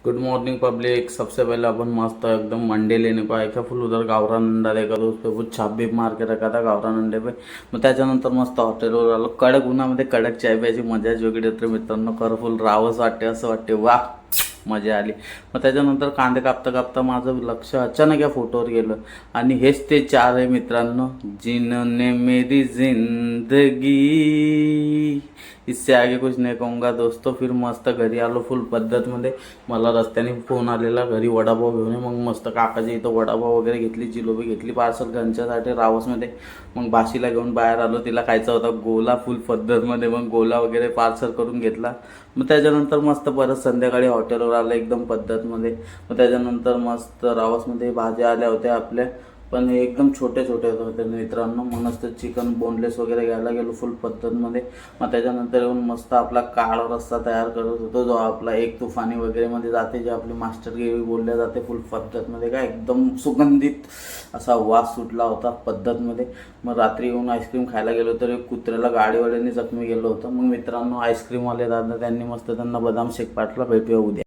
Good morning public. सबसे पहले अपन मस्त एकदम मंडे लेने को आए थे, फुल उधर गावरान अंडा देखा तो उस पर कुछ छाप भी मार के रखा था गावरान अंडे पे। मग त्याच्यानंतर मस्त हॉटेलवर आलो। कडक उन्हामध्ये कडक चाय प्यायची मजाच वेगळी होती मित्रांनो। खरं फुल राहावंच वाटते, असं वाटते वा मजा आली। मग त्याच्यानंतर कांदे कापता कापता माझं लक्ष अचानक या फोटोवर गेलं आणि हेच ते चार आहे मित्रांनो, जिन्होंने मेरी जिंदगी, इससे आगे कुछ नहीं कहूँगा दोस्तों। फिर मस्त घरी आलो फुल पद्धतमध्ये। मला रस्त्याने फोन आलेला घरी वडापाव घेऊन ये, मग मस्त काकाच्या इथं वडापाव वगैरे घेतली, जिलोबी घेतली पार्सल घरच्यासाठी रावसमध्ये। मग भाशीला घेऊन बाहेर आलो, तिला खायचा होता गोला फुल पद्धतमध्ये, मग गोला वगैरे पार्सल करून घेतला। मग त्याच्यानंतर मस्त परत संध्याकाळी हॉटेलवर आलं एकदम पद्धतमध्ये। मग त्याच्यानंतर मस्त रावसमध्ये भाज्या आल्या होत्या आपल्या, पण हे एकदम छोटे छोटे होते मित्रांनो। मग मस्त चिकन बोनलेस वगैरे घ्यायला गेलो फुल पद्धतमध्ये। मग त्याच्यानंतर येऊन मस्त आपला काळा रस्सा तयार करत होतो, जो आपला एक तुफानी वगैरेमध्ये जाते, जे आपली मास्टर ग्रेव्ही बोलल्या जाते फुल पद्धतमध्ये, काय एकदम सुगंधित असा वास सुटला होता पद्धतमध्ये। मग रात्री येऊन आईस्क्रीम खायला गेलो तर एक कुत्र्याला गाडीवाल्याने जखमी गेलो होतं। मग मित्रांनो आईस्क्रीमवाले दादा त्यांनी मस्त त्यांना बदाम शेक पाठला। भेटूया उद्या।